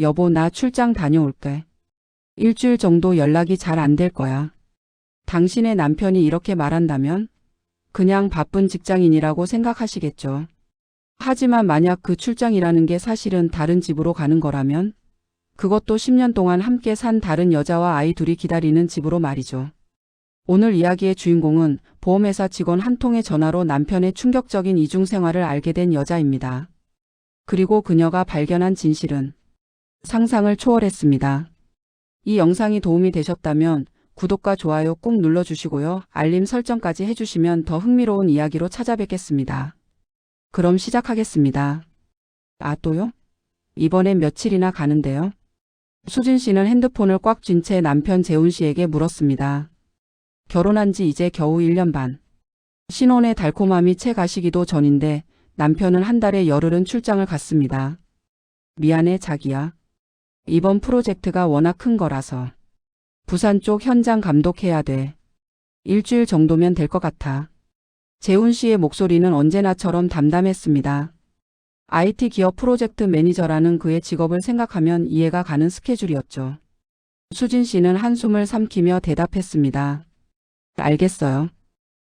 여보, 나 출장 다녀올게. 일주일 정도 연락이 잘 안 될 거야. 당신의 남편이 이렇게 말한다면 그냥 바쁜 직장인이라고 생각하시겠죠. 하지만 만약 그 출장이라는 게 사실은 다른 집으로 가는 거라면 그것도 10년 동안 함께 산 다른 여자와 아이 둘이 기다리는 집으로 말이죠. 오늘 이야기의 주인공은 보험회사 직원 한 통의 전화로 남편의 충격적인 이중 생활을 알게 된 여자입니다. 그리고 그녀가 발견한 진실은 상상을 초월했습니다. 이 영상이 도움이 되셨다면 구독과 좋아요 꾹 눌러주시고요. 알림 설정까지 해주시면 더 흥미로운 이야기로 찾아뵙겠습니다. 그럼 시작하겠습니다. 아, 또요? 이번엔 며칠이나 가는데요? 수진 씨는 핸드폰을 꽉 쥔 채 남편 재훈 씨에게 물었습니다. 결혼한 지 이제 겨우 1년 반. 신혼의 달콤함이 채 가시기도 전인데 남편은 한 달에 열흘은 출장을 갔습니다. 미안해, 자기야. 이번 프로젝트가 워낙 큰 거라서. 부산 쪽 현장 감독해야 돼. 일주일 정도면 될 것 같아. 재훈 씨의 목소리는 언제나처럼 담담했습니다. IT 기업 프로젝트 매니저라는 그의 직업을 생각하면 이해가 가는 스케줄이었죠. 수진 씨는 한숨을 삼키며 대답했습니다. 알겠어요.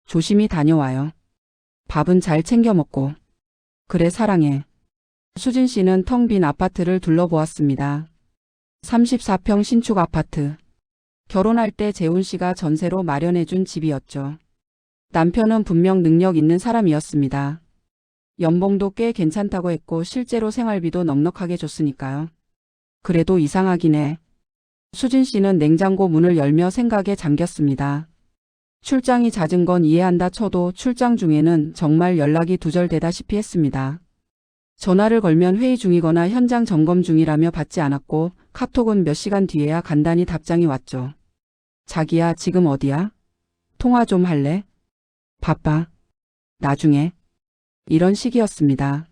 조심히 다녀와요. 밥은 잘 챙겨 먹고. 그래, 사랑해. 수진 씨는 텅 빈 아파트를 둘러보았습니다. 34평 신축 아파트. 결혼할 때 재훈 씨가 전세로 마련해준 집이었죠. 남편은 분명 능력 있는 사람이었습니다. 연봉도 꽤 괜찮다고 했고 실제로 생활비도 넉넉하게 줬으니까요. 그래도 이상하긴 해. 수진 씨는 냉장고 문을 열며 생각에 잠겼습니다. 출장이 잦은 건 이해한다 쳐도 출장 중에는 정말 연락이 두절되다시피 했습니다. 전화를 걸면 회의 중이거나 현장 점검 중이라며 받지 않았고 카톡은 몇 시간 뒤에야 간단히 답장이 왔죠. 자기야, 지금 어디야? 통화 좀 할래? 바빠. 나중에. 이런 식이었습니다.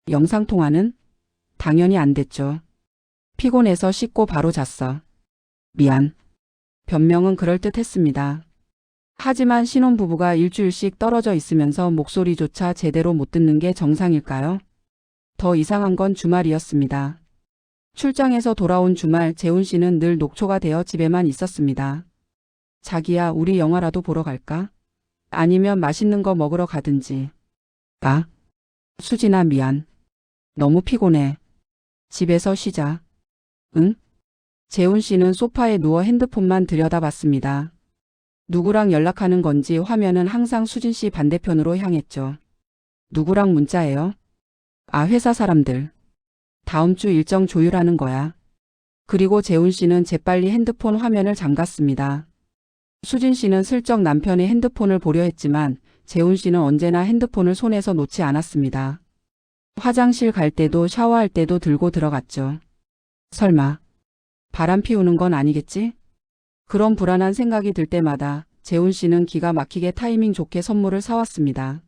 영상통화는? 당연히 안 됐죠. 피곤해서 씻고 바로 잤어. 미안. 변명은 그럴듯했습니다. 하지만 신혼부부가 일주일씩 떨어져 있으면서 목소리조차 제대로 못 듣는 게 정상일까요? 더 이상한 건 주말이었습니다. 출장에서 돌아온 주말 재훈 씨는 늘 녹초가 되어 집에만 있었습니다. 자기야, 우리 영화라도 보러 갈까? 아니면 맛있는 거 먹으러 가든지. 아, 수진아, 미안. 너무 피곤해. 집에서 쉬자. 응? 재훈 씨는 소파에 누워 핸드폰만 들여다봤습니다. 누구랑 연락하는 건지 화면은 항상 수진 씨 반대편으로 향했죠. 누구랑 문자해요? 아, 회사 사람들. 다음 주 일정 조율하는 거야. 그리고 재훈 씨는 재빨리 핸드폰 화면을 잠갔습니다. 수진 씨는 슬쩍 남편의 핸드폰을 보려 했지만 재훈 씨는 언제나 핸드폰을 손에서 놓지 않았습니다. 화장실 갈 때도 샤워할 때도 들고 들어갔죠. 설마 바람 피우는 건 아니겠지? 그런 불안한 생각이 들 때마다 재훈 씨는 기가 막히게 타이밍 좋게 선물을 사왔습니다.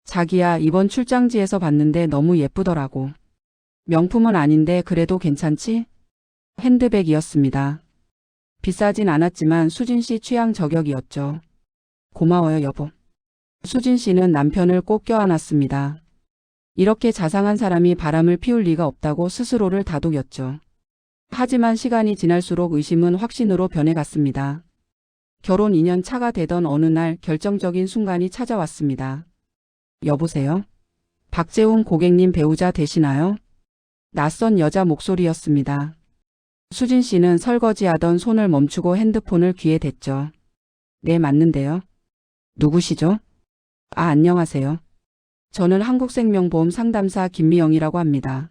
자기야, 이번 출장지에서 봤는데 너무 예쁘더라고. 명품은 아닌데 그래도 괜찮지? 핸드백이었습니다. 비싸진 않았지만 수진 씨 취향 저격이었죠. 고마워요, 여보. 수진 씨는 남편을 꼭 껴안았습니다. 이렇게 자상한 사람이 바람을 피울 리가 없다고 스스로를 다독였죠. 하지만 시간이 지날수록 의심은 확신으로 변해갔습니다. 결혼 2년 차가 되던 어느 날 결정적인 순간이 찾아왔습니다. 여보세요? 박재훈 고객님 배우자 되시나요? 낯선 여자 목소리였습니다. 수진 씨는 설거지하던 손을 멈추고 핸드폰을 귀에 댔죠. 네, 맞는데요. 누구시죠? 아, 안녕하세요. 저는 한국생명보험 상담사 김미영이라고 합니다.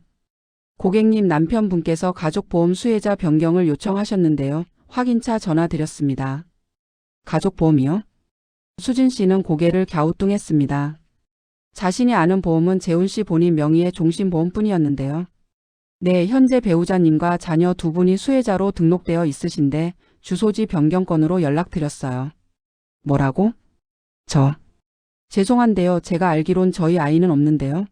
고객님 남편분께서 가족보험 수혜자 변경을 요청하셨는데요. 확인차 전화드렸습니다. 가족보험이요? 수진 씨는 고개를 갸우뚱했습니다. 자신이 아는 보험은 재훈 씨 본인 명의의 종신보험뿐이었는데요. 네, 현재 배우자님과 자녀 두 분이 수혜자로 등록되어 있으신데 주소지 변경 건으로 연락드렸어요. 뭐라고? 죄송한데요. 제가 알기론 저희 아이는 없는데요.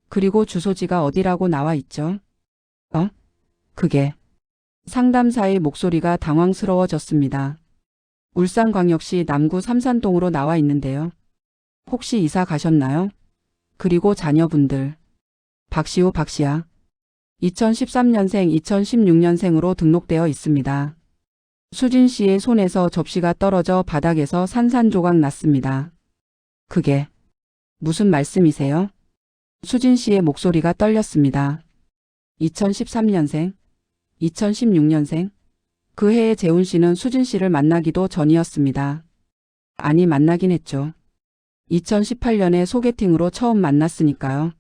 그리고 주소지가 어디라고 나와 있죠? 그게. 상담사의 목소리가 당황스러워졌습니다. 울산광역시 남구 삼산동으로 나와 있는데요. 혹시 이사 가셨나요? 그리고 자녀분들. 박시우, 박씨야. 2013년생, 2016년생으로 등록되어 있습니다. 수진 씨의 손에서 접시가 떨어져 바닥에서 산산조각 났습니다. 그게 무슨 말씀이세요? 수진 씨의 목소리가 떨렸습니다. 2013년생, 2016년생. 그 해에 재훈 씨는 수진 씨를 만나기도 전이었습니다. 아니, 만나긴 했죠. 2018년에 소개팅으로 처음 만났으니까요.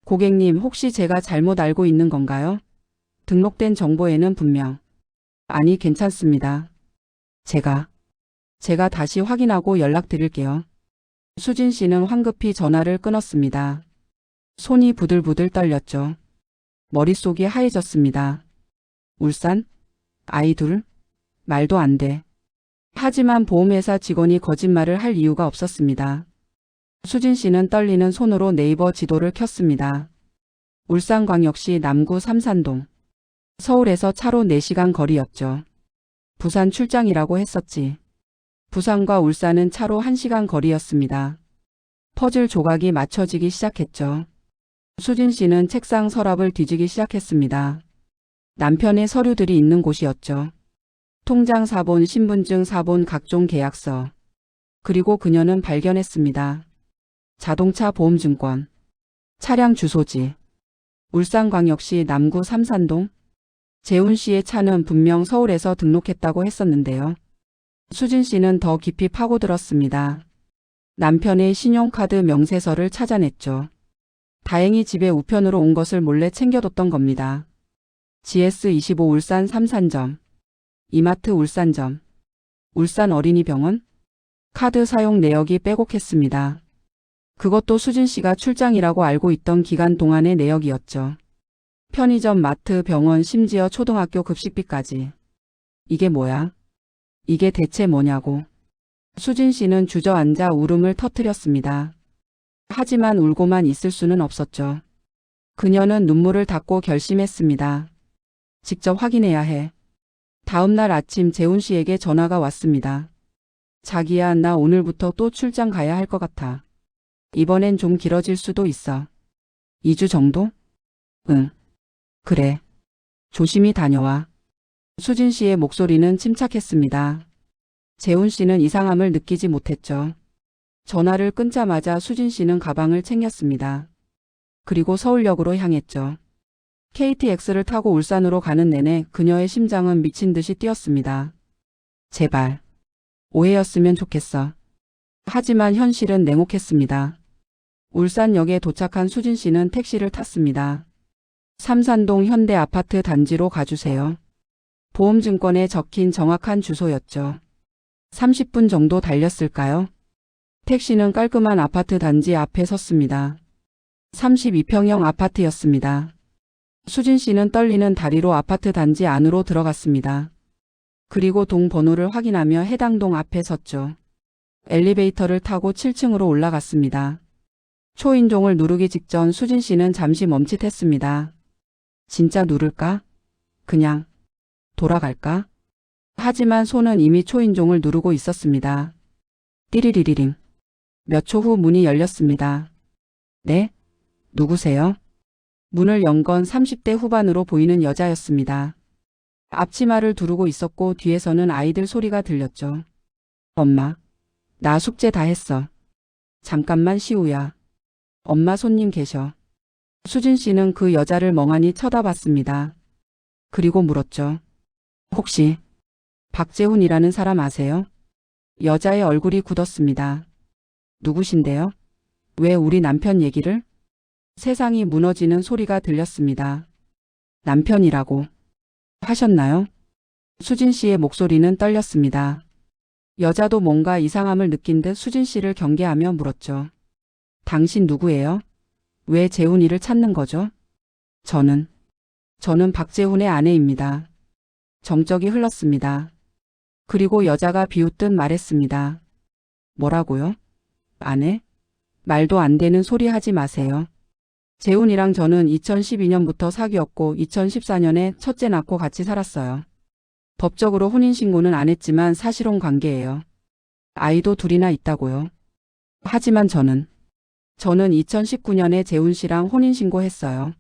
고객님, 혹시 제가 잘못 알고 있는 건가요? 등록된 정보에는 분명. 아니, 괜찮습니다. 제가 다시 확인하고 연락드릴게요. 수진 씨는 황급히 전화를 끊었습니다. 손이 부들부들 떨렸죠. 머릿속이 하얘졌습니다. 울산? 아이 둘? 말도 안 돼. 하지만 보험회사 직원이 거짓말을 할 이유가 없었습니다. 수진 씨는 떨리는 손으로 네이버 지도를 켰습니다. 울산광역시 남구 삼산동. 서울에서 차로 4시간 거리였죠. 부산 출장이라고 했었지. 부산과 울산은 차로 1시간 거리였습니다. 퍼즐 조각이 맞춰지기 시작했죠. 수진 씨는 책상 서랍을 뒤지기 시작했습니다. 남편의 서류들이 있는 곳이었죠. 통장 사본, 신분증 사본, 각종 계약서. 그리고 그녀는 발견했습니다. 자동차 보험증권, 차량 주소지, 울산광역시 남구 삼산동. 재훈 씨의 차는 분명 서울에서 등록했다고 했었는데요. 수진 씨는 더 깊이 파고들었습니다. 남편의 신용카드 명세서를 찾아냈죠. 다행히 집에 우편으로 온 것을 몰래 챙겨뒀던 겁니다. GS25 울산 삼산점, 이마트 울산점, 울산 어린이병원, 카드 사용 내역이 빼곡했습니다. 그것도 수진 씨가 출장이라고 알고 있던 기간 동안의 내역이었죠. 편의점, 마트, 병원, 심지어 초등학교 급식비까지. 이게 뭐야? 이게 대체 뭐냐고. 수진 씨는 주저앉아 울음을 터뜨렸습니다. 하지만 울고만 있을 수는 없었죠. 그녀는 눈물을 닦고 결심했습니다. 직접 확인해야 해. 다음 날 아침 재훈 씨에게 전화가 왔습니다. 자기야, 나 오늘부터 또 출장 가야 할 것 같아. 이번엔 좀 길어질 수도 있어. 2주 정도? 응. 그래. 조심히 다녀와. 수진 씨의 목소리는 침착했습니다. 재훈 씨는 이상함을 느끼지 못했죠. 전화를 끊자마자 수진 씨는 가방을 챙겼습니다. 그리고 서울역으로 향했죠. KTX를 타고 울산으로 가는 내내 그녀의 심장은 미친 듯이 뛰었습니다. 제발. 오해였으면 좋겠어. 하지만 현실은 냉혹했습니다. 울산역에 도착한 수진 씨는 택시를 탔습니다. 삼산동 현대 아파트 단지로 가주세요. 보험증권에 적힌 정확한 주소였죠. 30분 정도 달렸을까요? 택시는 깔끔한 아파트 단지 앞에 섰습니다. 32평형 아파트였습니다. 수진 씨는 떨리는 다리로 아파트 단지 안으로 들어갔습니다. 그리고 동 번호를 확인하며 해당 동 앞에 섰죠. 엘리베이터를 타고 7층으로 올라갔습니다. 초인종을 누르기 직전 수진 씨는 잠시 멈칫했습니다. 진짜 누를까? 그냥 돌아갈까? 하지만 손은 이미 초인종을 누르고 있었습니다. 띠리리리링. 몇 초 후 문이 열렸습니다. 네? 누구세요? 문을 연 건 30대 후반으로 보이는 여자였습니다. 앞치마를 두르고 있었고 뒤에서는 아이들 소리가 들렸죠. 엄마, 나 숙제 다 했어. 잠깐만 시우야. 엄마 손님 계셔. 수진 씨는 그 여자를 멍하니 쳐다봤습니다. 그리고 물었죠. 혹시 박재훈이라는 사람 아세요? 여자의 얼굴이 굳었습니다. 누구신데요? 왜 우리 남편 얘기를? 세상이 무너지는 소리가 들렸습니다. 남편이라고 하셨나요? 수진 씨의 목소리는 떨렸습니다. 여자도 뭔가 이상함을 느낀 듯 수진 씨를 경계하며 물었죠. 당신 누구예요? 왜 재훈이를 찾는 거죠? 저는 박재훈의 아내입니다. 정적이 흘렀습니다. 그리고 여자가 비웃듯 말했습니다. 뭐라고요? 아내? 말도 안 되는 소리 하지 마세요. 재훈이랑 저는 2012년부터 사귀었고 2014년에 첫째 낳고 같이 살았어요. 법적으로 혼인신고는 안 했지만 사실혼 관계예요. 아이도 둘이나 있다고요. 하지만 저는 2019년에 재훈 씨랑 혼인신고했어요.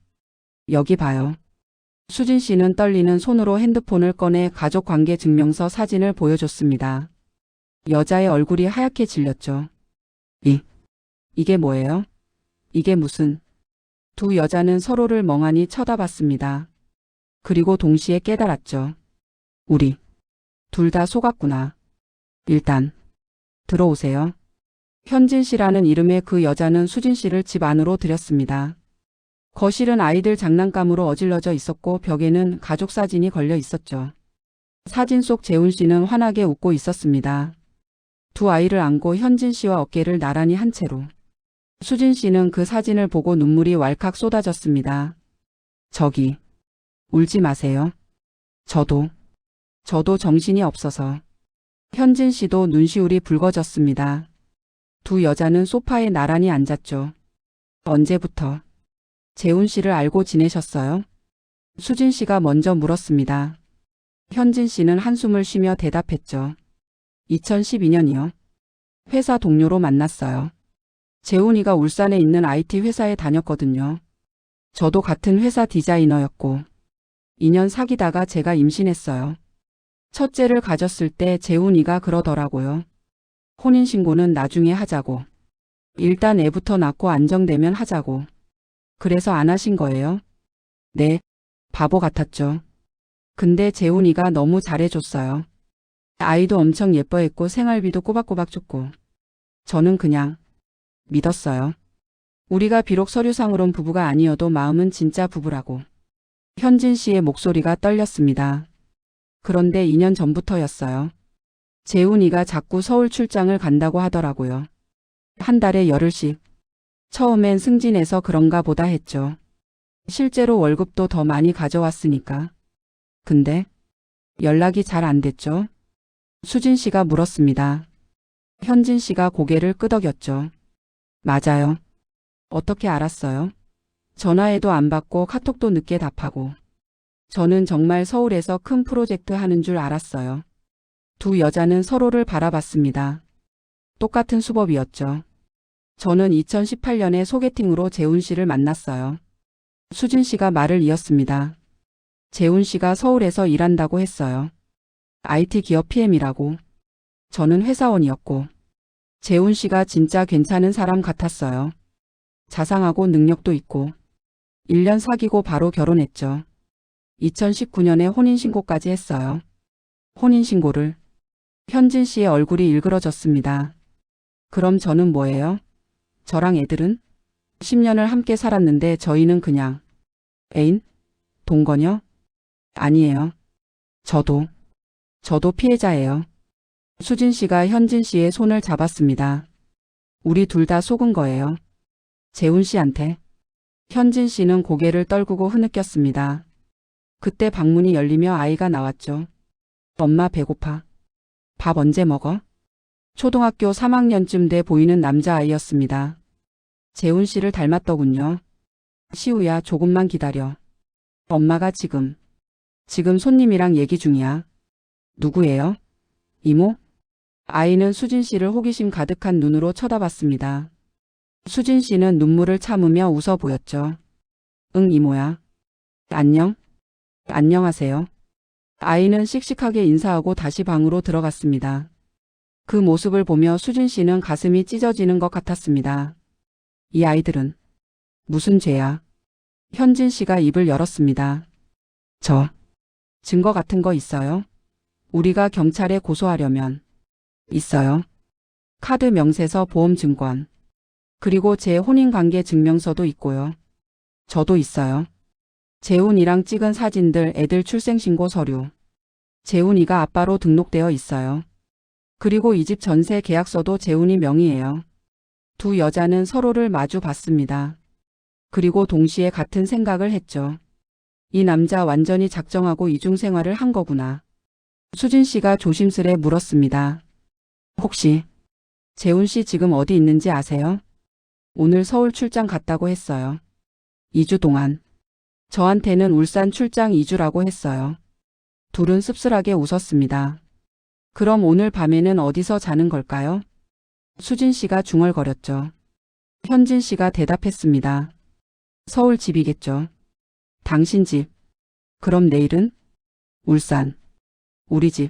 여기 봐요. 수진 씨는 떨리는 손으로 핸드폰을 꺼내 가족관계 증명서 사진을 보여줬습니다. 여자의 얼굴이 하얗게 질렸죠. 이게 뭐예요? 이게 무슨... 두 여자는 서로를 멍하니 쳐다봤습니다. 그리고 동시에 깨달았죠. 우리 둘 다 속았구나. 일단 들어오세요. 현진 씨라는 이름의 그 여자는 수진 씨를 집 안으로 들였습니다. 거실은 아이들 장난감으로 어질러져 있었고 벽에는 가족 사진이 걸려 있었죠. 사진 속 재훈 씨는 환하게 웃고 있었습니다. 두 아이를 안고 현진 씨와 어깨를 나란히 한 채로. 수진 씨는 그 사진을 보고 눈물이 왈칵 쏟아졌습니다. 저기, 울지 마세요. 저도 정신이 없어서. 현진 씨도 눈시울이 붉어졌습니다. 두 여자는 소파에 나란히 앉았죠. 언제부터 재훈 씨를 알고 지내셨어요? 수진 씨가 먼저 물었습니다. 현진 씨는 한숨을 쉬며 대답했죠. 2012년이요. 회사 동료로 만났어요. 재훈이가 울산에 있는 IT 회사에 다녔거든요. 저도 같은 회사 디자이너였고 2년 사귀다가 제가 임신했어요. 첫째를 가졌을 때 재훈이가 그러더라고요. 혼인신고는 나중에 하자고. 일단 애부터 낳고 안정되면 하자고. 그래서 안 하신 거예요? 네, 바보 같았죠. 근데 재훈이가 너무 잘해줬어요. 아이도 엄청 예뻐했고 생활비도 꼬박꼬박 줬고. 저는 그냥 믿었어요. 우리가 비록 서류상으론 부부가 아니어도 마음은 진짜 부부라고. 현진 씨의 목소리가 떨렸습니다. 그런데 2년 전부터였어요. 재훈이가 자꾸 서울 출장을 간다고 하더라고요. 한 달에 열흘씩. 처음엔 승진해서 그런가 보다 했죠. 실제로 월급도 더 많이 가져왔으니까. 근데 연락이 잘 안 됐죠? 수진 씨가 물었습니다. 현진 씨가 고개를 끄덕였죠. 맞아요. 어떻게 알았어요? 전화해도 안 받고 카톡도 늦게 답하고. 저는 정말 서울에서 큰 프로젝트 하는 줄 알았어요. 두 여자는 서로를 바라봤습니다. 똑같은 수법이었죠. 저는 2018년에 소개팅으로 재훈 씨를 만났어요. 수진 씨가 말을 이었습니다. 재훈 씨가 서울에서 일한다고 했어요. IT 기업 PM이라고. 저는 회사원이었고. 재훈 씨가 진짜 괜찮은 사람 같았어요. 자상하고 능력도 있고. 1년 사귀고 바로 결혼했죠. 2019년에 혼인신고까지 했어요. 혼인신고를. 현진 씨의 얼굴이 일그러졌습니다. 그럼 저는 뭐예요? 저랑 애들은? 10년을 함께 살았는데 저희는 그냥 애인? 동거녀? 아니에요. 저도 피해자예요. 수진 씨가 현진 씨의 손을 잡았습니다. 우리 둘 다 속은 거예요. 재훈 씨한테. 현진 씨는 고개를 떨구고 흐느꼈습니다. 그때 방문이 열리며 아이가 나왔죠. 엄마 배고파. 밥 언제 먹어? 초등학교 3학년쯤 돼 보이는 남자아이였습니다. 재훈 씨를 닮았더군요. 시우야, 조금만 기다려. 엄마가 지금 손님이랑 얘기 중이야. 누구예요? 이모? 아이는 수진 씨를 호기심 가득한 눈으로 쳐다봤습니다. 수진 씨는 눈물을 참으며 웃어 보였죠. 응, 이모야. 안녕? 안녕하세요. 아이는 씩씩하게 인사하고 다시 방으로 들어갔습니다. 그 모습을 보며 수진 씨는 가슴이 찢어지는 것 같았습니다. 이 아이들은 무슨 죄야? 현진 씨가 입을 열었습니다. 증거 같은 거 있어요? 우리가 경찰에 고소하려면. 있어요. 카드 명세서 보험 증권. 그리고 제 혼인관계 증명서도 있고요. 저도 있어요. 재훈이랑 찍은 사진들, 애들 출생신고 서류. 재훈이가 아빠로 등록되어 있어요. 그리고 이 집 전세 계약서도 재훈이 명의예요. 두 여자는 서로를 마주 봤습니다. 그리고 동시에 같은 생각을 했죠. 이 남자 완전히 작정하고 이중생활을 한 거구나. 수진 씨가 조심스레 물었습니다. 혹시 재훈 씨 지금 어디 있는지 아세요? 오늘 서울 출장 갔다고 했어요. 2주 동안. 저한테는 울산 출장 2주라고 했어요. 둘은 씁쓸하게 웃었습니다. 그럼 오늘 밤에는 어디서 자는 걸까요? 수진 씨가 중얼거렸죠. 현진 씨가 대답했습니다. 서울 집이겠죠. 당신 집. 그럼 내일은? 울산. 우리 집.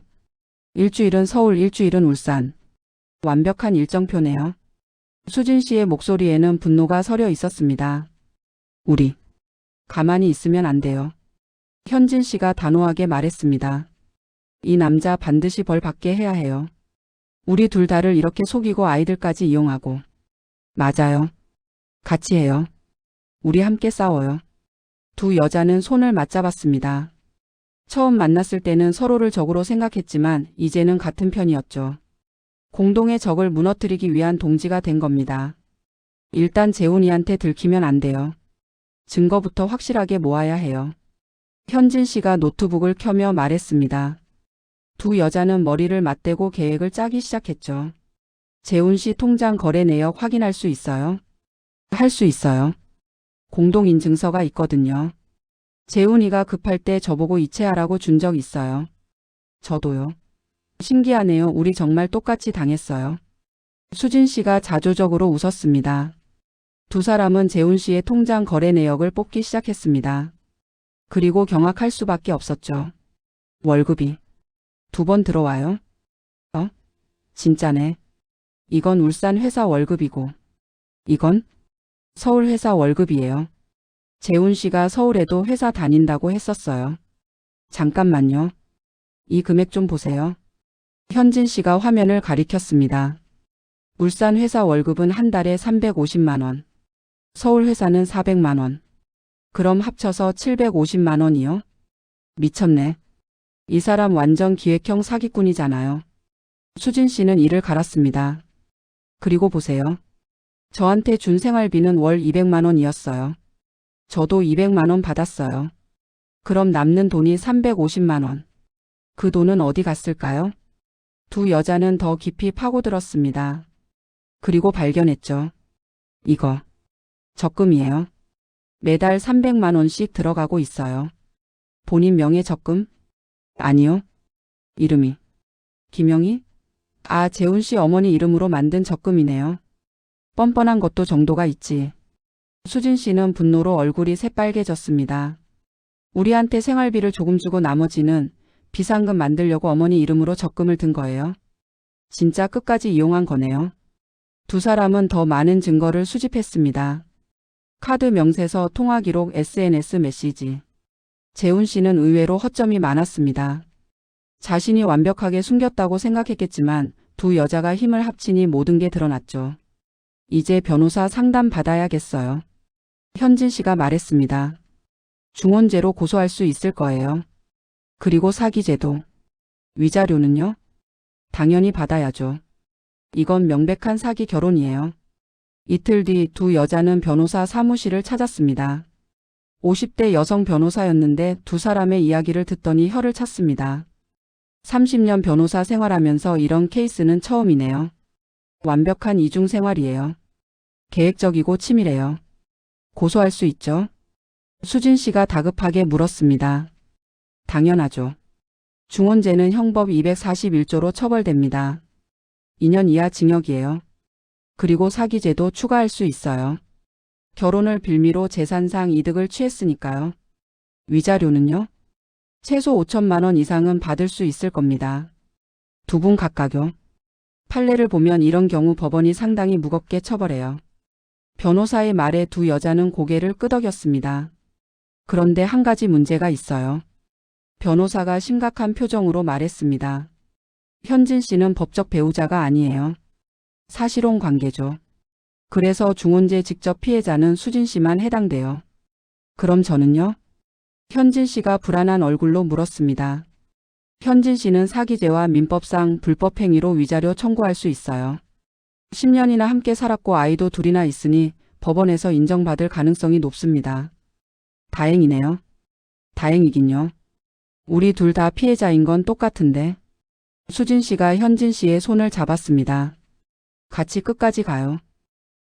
일주일은 서울, 일주일은 울산. 완벽한 일정표네요. 수진 씨의 목소리에는 분노가 서려 있었습니다. 우리. 가만히 있으면 안 돼요. 현진 씨가 단호하게 말했습니다. 이 남자 반드시 벌 받게 해야 해요. 우리 둘 다를 이렇게 속이고 아이들까지 이용하고. 맞아요. 같이 해요. 우리 함께 싸워요. 두 여자는 손을 맞잡았습니다. 처음 만났을 때는 서로를 적으로 생각했지만 이제는 같은 편이었죠. 공동의 적을 무너뜨리기 위한 동지가 된 겁니다. 일단 재훈이한테 들키면 안 돼요. 증거부터 확실하게 모아야 해요. 현진 씨가 노트북을 켜며 말했습니다. 두 여자는 머리를 맞대고 계획을 짜기 시작했죠. 재훈 씨 통장 거래 내역 확인할 수 있어요? 할 수 있어요. 공동인증서가 있거든요. 재훈이가 급할 때 저보고 이체하라고 준 적 있어요. 저도요. 신기하네요. 우리 정말 똑같이 당했어요. 수진 씨가 자조적으로 웃었습니다. 두 사람은 재훈 씨의 통장 거래 내역을 뽑기 시작했습니다. 그리고 경악할 수밖에 없었죠. 월급이 2번 들어와요? 진짜네. 이건 울산 회사 월급이고 이건 서울 회사 월급이에요. 재훈 씨가 서울에도 회사 다닌다고 했었어요. 잠깐만요. 이 금액 좀 보세요. 현진 씨가 화면을 가리켰습니다. 울산 회사 월급은 한 달에 350만 원. 서울 회사는 400만 원. 그럼 합쳐서 750만 원이요? 미쳤네. 이 사람 완전 기획형 사기꾼이잖아요. 수진 씨는 이를 갈았습니다. 그리고 보세요. 저한테 준 생활비는 월 200만 원이었어요. 저도 200만 원 받았어요. 그럼 남는 돈이 350만 원. 그 돈은 어디 갔을까요? 두 여자는 더 깊이 파고들었습니다. 그리고 발견했죠. 이거 적금이에요. 매달 300만 원씩 들어가고 있어요. 본인 명의 적금? 아니요. 이름이 김영희? 아, 재훈 씨 어머니 이름으로 만든 적금이네요. 뻔뻔한 것도 정도가 있지. 수진 씨는 분노로 얼굴이 새빨개졌습니다. 우리한테 생활비를 조금 주고 나머지는 비상금 만들려고 어머니 이름으로 적금을 든 거예요. 진짜 끝까지 이용한 거네요. 두 사람은 더 많은 증거를 수집했습니다. 카드 명세서, 통화 기록, SNS 메시지. 재훈 씨는 의외로 허점이 많았습니다. 자신이 완벽하게 숨겼다고 생각했겠지만 두 여자가 힘을 합치니 모든 게 드러났죠. 이제 변호사 상담 받아야겠어요. 현진 씨가 말했습니다. 중원죄로 고소할 수 있을 거예요. 그리고 사기죄도. 위자료는요? 당연히 받아야죠. 이건 명백한 사기 결혼이에요. 이틀 뒤 두 여자는 변호사 사무실을 찾았습니다. 50대 여성 변호사였는데 두 사람의 이야기를 듣더니 혀를 찼습니다. 30년 변호사 생활하면서 이런 케이스는 처음이네요. 완벽한 이중 생활이에요. 계획적이고 치밀해요. 고소할 수 있죠? 수진 씨가 다급하게 물었습니다. 당연하죠. 중원죄는 형법 241조로 처벌됩니다. 2년 이하 징역이에요. 그리고 사기죄도 추가할 수 있어요. 결혼을 빌미로 재산상 이득을 취했으니까요. 위자료는요? 최소 5천만 원 이상은 받을 수 있을 겁니다. 두 분 각각요. 판례를 보면 이런 경우 법원이 상당히 무겁게 처벌해요. 변호사의 말에 두 여자는 고개를 끄덕였습니다. 그런데 한 가지 문제가 있어요. 변호사가 심각한 표정으로 말했습니다. 현진 씨는 법적 배우자가 아니에요. 사실혼 관계죠. 그래서 중원죄 직접 피해자는 수진 씨만 해당돼요. 그럼 저는요? 현진 씨가 불안한 얼굴로 물었습니다. 현진 씨는 사기죄와 민법상 불법행위로 위자료 청구할 수 있어요. 10년이나 함께 살았고 아이도 둘이나 있으니 법원에서 인정받을 가능성이 높습니다. 다행이네요. 다행이긴요. 우리 둘 다 피해자인 건 똑같은데. 수진 씨가 현진 씨의 손을 잡았습니다. 같이 끝까지 가요.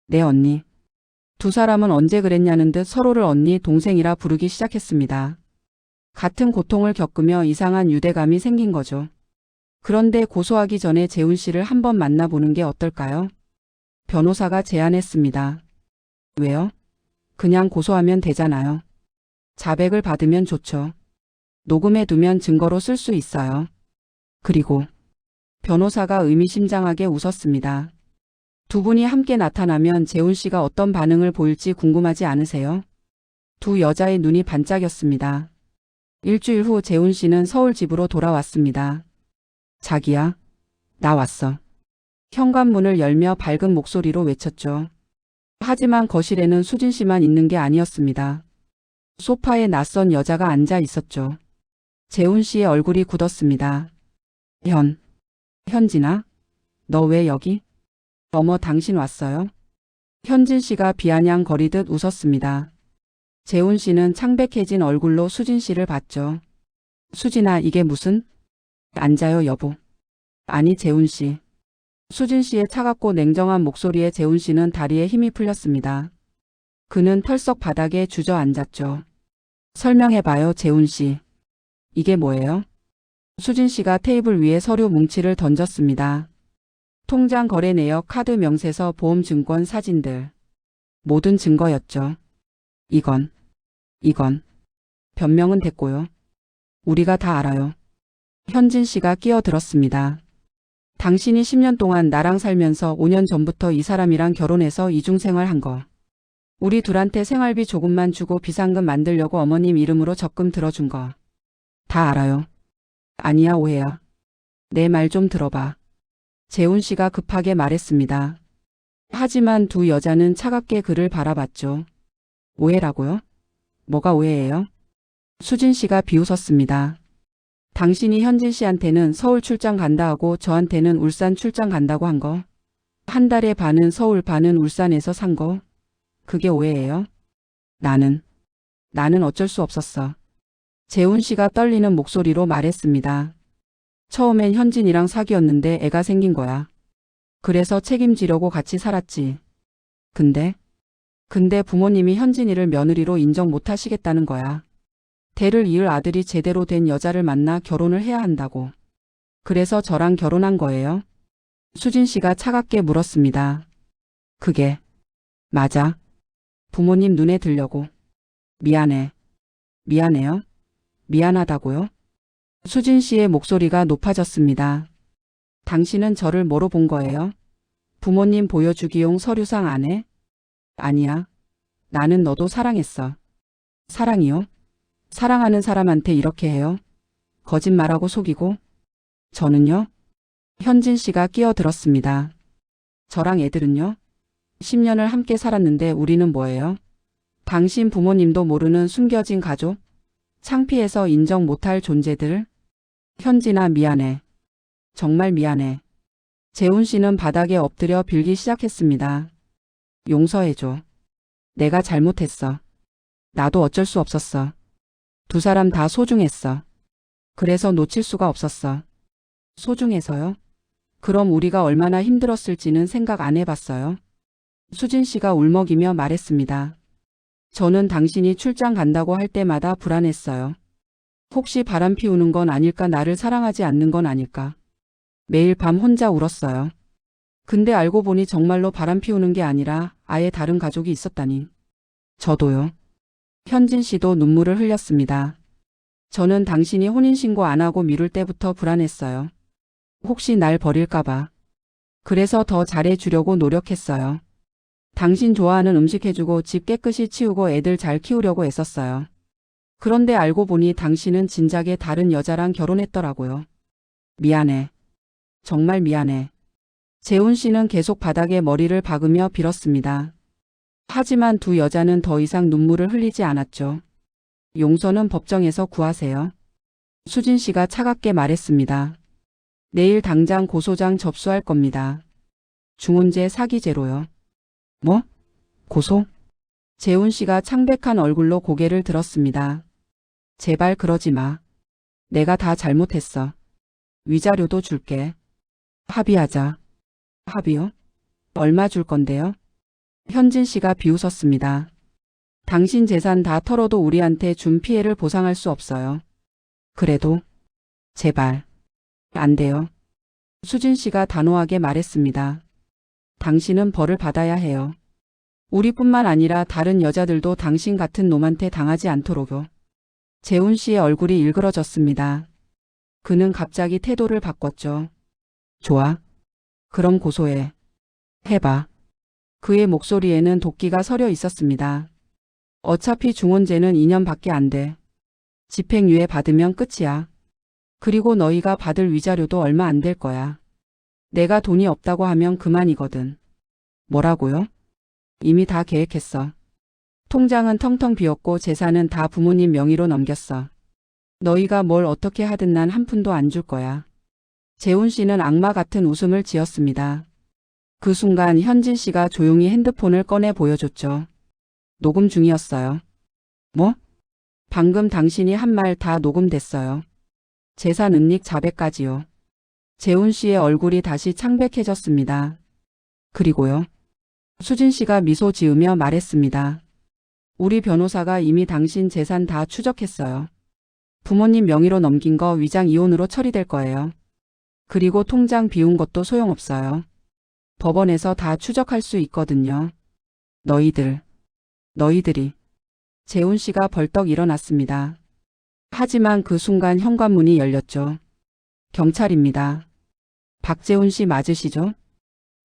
네, 언니. 두 사람은 언제 그랬냐는 듯 서로를 언니, 동생이라 부르기 시작했습니다. 같은 고통을 겪으며 이상한 유대감이 생긴 거죠. 그런데 고소하기 전에 재훈 씨를 한번 만나보는 게 어떨까요? 변호사가 제안했습니다. 왜요? 그냥 고소하면 되잖아요. 자백을 받으면 좋죠. 녹음해 두면 증거로 쓸 수 있어요. 그리고 변호사가 의미심장하게 웃었습니다. 두 분이 함께 나타나면 재훈 씨가 어떤 반응을 보일지 궁금하지 않으세요? 두 여자의 눈이 반짝였습니다. 일주일 후 재훈 씨는 서울 집으로 돌아왔습니다. 자기야, 나 왔어. 현관문을 열며 밝은 목소리로 외쳤죠. 하지만 거실에는 수진 씨만 있는 게 아니었습니다. 소파에 낯선 여자가 앉아 있었죠. 재훈 씨의 얼굴이 굳었습니다. 현진아? 너 왜 여기? 어머, 당신 왔어요? 현진 씨가 비아냥거리듯 웃었습니다. 재훈 씨는 창백해진 얼굴로 수진 씨를 봤죠. 수진아, 이게 무슨? 앉아요, 여보. 아니, 재훈 씨. 수진 씨의 차갑고 냉정한 목소리에 재훈 씨는 다리에 힘이 풀렸습니다. 그는 털썩 바닥에 주저앉았죠. 설명해봐요, 재훈 씨. 이게 뭐예요? 수진 씨가 테이블 위에 서류 뭉치를 던졌습니다. 통장 거래 내역, 카드 명세서, 보험 증권, 사진들. 모든 증거였죠. 이건. 변명은 됐고요. 우리가 다 알아요. 현진 씨가 끼어들었습니다. 당신이 10년 동안 나랑 살면서 5년 전부터 이 사람이랑 결혼해서 이중생활한 거. 우리 둘한테 생활비 조금만 주고 비상금 만들려고 어머님 이름으로 적금 들어준 거. 다 알아요. 아니야, 오해야. 내 말 좀 들어봐. 재훈 씨가 급하게 말했습니다. 하지만 두 여자는 차갑게 그를 바라봤죠. 오해라고요? 뭐가 오해예요? 수진 씨가 비웃었습니다. 당신이 현진 씨한테는 서울 출장 간다 하고 저한테는 울산 출장 간다고 한 거. 한 달에 반은 서울 반은 울산에서 산 거. 그게 오해예요? 나는 어쩔 수 없었어. 재훈 씨가 떨리는 목소리로 말했습니다. 처음엔 현진이랑 사귀었는데 애가 생긴 거야. 그래서 책임지려고 같이 살았지. 근데 부모님이 현진이를 며느리로 인정 못 하시겠다는 거야. 대를 이을 아들이 제대로 된 여자를 만나 결혼을 해야 한다고. 그래서 저랑 결혼한 거예요? 수진 씨가 차갑게 물었습니다. 그게 맞아. 부모님 눈에 들려고. 미안해요? 미안하다고요? 수진 씨의 목소리가 높아졌습니다. 당신은 저를 뭐로 본 거예요? 부모님 보여주기용 서류상 아내? 아니야. 나는 너도 사랑했어. 사랑이요? 사랑하는 사람한테 이렇게 해요? 거짓말하고 속이고? 저는요? 현진 씨가 끼어들었습니다. 저랑 애들은요? 10년을 함께 살았는데 우리는 뭐예요? 당신 부모님도 모르는 숨겨진 가족? 창피해서 인정 못할 존재들? 현진아, 미안해. 정말 미안해. 재훈 씨는 바닥에 엎드려 빌기 시작했습니다. 용서해줘. 내가 잘못했어. 나도 어쩔 수 없었어. 두 사람 다 소중했어. 그래서 놓칠 수가 없었어. 소중해서요? 그럼 우리가 얼마나 힘들었을지는 생각 안 해봤어요? 수진 씨가 울먹이며 말했습니다. 저는 당신이 출장 간다고 할 때마다 불안했어요. 혹시 바람 피우는 건 아닐까, 나를 사랑하지 않는 건 아닐까. 매일 밤 혼자 울었어요. 근데 알고 보니 정말로 바람 피우는 게 아니라 아예 다른 가족이 있었다니. 저도요. 현진 씨도 눈물을 흘렸습니다. 저는 당신이 혼인신고 안 하고 미룰 때부터 불안했어요. 혹시 날 버릴까 봐. 그래서 더 잘해주려고 노력했어요. 당신 좋아하는 음식 해주고 집 깨끗이 치우고 애들 잘 키우려고 애썼어요. 그런데 알고 보니 당신은 진작에 다른 여자랑 결혼했더라고요. 미안해. 정말 미안해. 재훈 씨는 계속 바닥에 머리를 박으며 빌었습니다. 하지만 두 여자는 더 이상 눈물을 흘리지 않았죠. 용서는 법정에서 구하세요. 수진 씨가 차갑게 말했습니다. 내일 당장 고소장 접수할 겁니다. 중훈제 사기죄로요. 뭐? 고소? 재훈 씨가 창백한 얼굴로 고개를 들었습니다. 제발 그러지 마. 내가 다 잘못했어. 위자료도 줄게. 합의하자. 합의요? 얼마 줄 건데요? 현진 씨가 비웃었습니다. 당신 재산 다 털어도 우리한테 준 피해를 보상할 수 없어요. 그래도 제발. 안 돼요. 수진 씨가 단호하게 말했습니다. 당신은 벌을 받아야 해요. 우리뿐만 아니라 다른 여자들도 당신 같은 놈한테 당하지 않도록요. 재훈 씨의 얼굴이 일그러졌습니다. 그는 갑자기 태도를 바꿨죠. 좋아. 그럼 고소해. 해봐. 그의 목소리에는 도끼가 서려 있었습니다. 어차피 중원죄는 2년밖에 안 돼. 집행유예 받으면 끝이야. 그리고 너희가 받을 위자료도 얼마 안 될 거야. 내가 돈이 없다고 하면 그만이거든. 뭐라고요? 이미 다 계획했어. 통장은 텅텅 비었고 재산은 다 부모님 명의로 넘겼어. 너희가 뭘 어떻게 하든 난 한 푼도 안 줄 거야. 재훈 씨는 악마 같은 웃음을 지었습니다. 그 순간 현진 씨가 조용히 핸드폰을 꺼내 보여줬죠. 녹음 중이었어요. 뭐? 방금 당신이 한 말 다 녹음됐어요. 재산 은닉 자백까지요. 재훈 씨의 얼굴이 다시 창백해졌습니다. 그리고요. 수진 씨가 미소 지으며 말했습니다. 우리 변호사가 이미 당신 재산 다 추적했어요. 부모님 명의로 넘긴 거 위장 이혼으로 처리될 거예요. 그리고 통장 비운 것도 소용없어요. 법원에서 다 추적할 수 있거든요. 너희들이. 재훈 씨가 벌떡 일어났습니다. 하지만 그 순간 현관문이 열렸죠. 경찰입니다. 박재훈 씨 맞으시죠?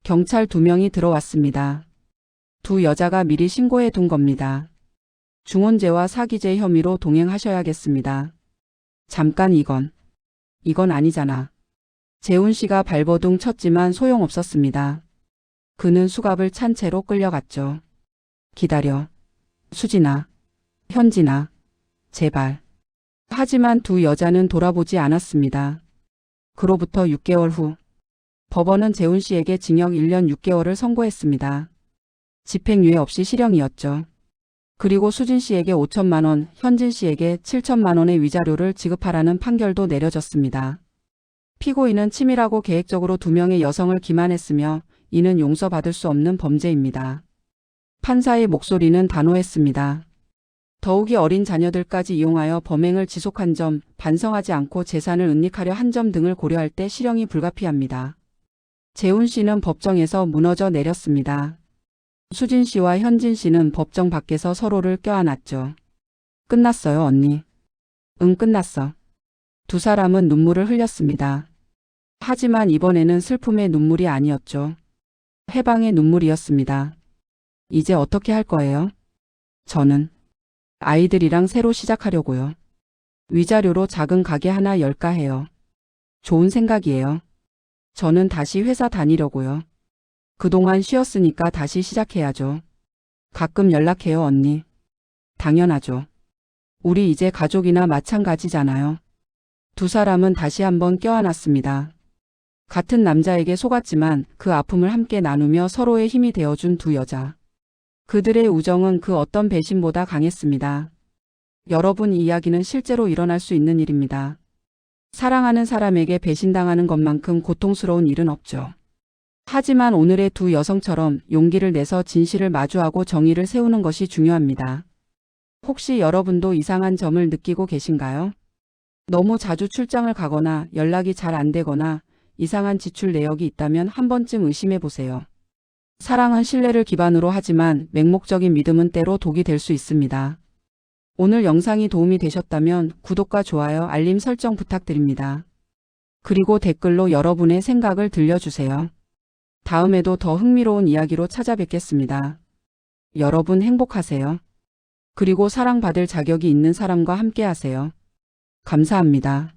경찰 2명이 들어왔습니다. 2 여자가 미리 신고해 둔 겁니다. 중원죄와 사기죄 혐의로 동행하셔야겠습니다. 잠깐 이건 아니잖아. 재훈 씨가 발버둥 쳤지만 소용없었습니다. 그는 수갑을 찬 채로 끌려갔죠. 기다려. 수진아. 현진아. 제발. 하지만 2 여자는 돌아보지 않았습니다. 그로부터 6개월 후 법원은 재훈 씨에게 징역 1년 6개월을 선고했습니다. 집행유예 없이 실형이었죠. 그리고 수진 씨에게 5천만 원, 현진 씨에게 7천만 원의 위자료를 지급하라는 판결도 내려졌습니다. 피고인은 치밀하고 계획적으로 2명의 여성을 기만했으며 이는 용서받을 수 없는 범죄입니다. 판사의 목소리는 단호했습니다. 더욱이 어린 자녀들까지 이용하여 범행을 지속한 점, 반성하지 않고 재산을 은닉하려 한 점 등을 고려할 때 실형이 불가피합니다. 재훈 씨는 법정에서 무너져 내렸습니다. 수진 씨와 현진 씨는 법정 밖에서 서로를 껴안았죠. 끝났어요, 언니. 응, 끝났어. 2 사람은 눈물을 흘렸습니다. 하지만 이번에는 슬픔의 눈물이 아니었죠. 해방의 눈물이었습니다. 이제 어떻게 할 거예요? 저는 아이들이랑 새로 시작하려고요. 위자료로 작은 가게 하나 열까 해요. 좋은 생각이에요. 저는 다시 회사 다니려고요. 그동안 쉬었으니까 다시 시작해야죠. 가끔 연락해요, 언니. 당연하죠. 우리 이제 가족이나 마찬가지잖아요. 2 사람은 다시 한번 껴안았습니다. 같은 남자에게 속았지만 그 아픔을 함께 나누며 서로의 힘이 되어준 2 여자. 그들의 우정은 그 어떤 배신보다 강했습니다. 여러분, 이 이야기는 실제로 일어날 수 있는 일입니다. 사랑하는 사람에게 배신당하는 것만큼 고통스러운 일은 없죠. 하지만 오늘의 2 여성처럼 용기를 내서 진실을 마주하고 정의를 세우는 것이 중요합니다. 혹시 여러분도 이상한 점을 느끼고 계신가요? 너무 자주 출장을 가거나 연락이 잘 안 되거나 이상한 지출 내역이 있다면 한 번쯤 의심해 보세요. 사랑은 신뢰를 기반으로 하지만 맹목적인 믿음은 때로 독이 될 수 있습니다. 오늘 영상이 도움이 되셨다면 구독과 좋아요, 알림 설정 부탁드립니다. 그리고 댓글로 여러분의 생각을 들려주세요. 다음에도 더 흥미로운 이야기로 찾아뵙겠습니다. 여러분 행복하세요. 그리고 사랑받을 자격이 있는 사람과 함께 하세요. 감사합니다.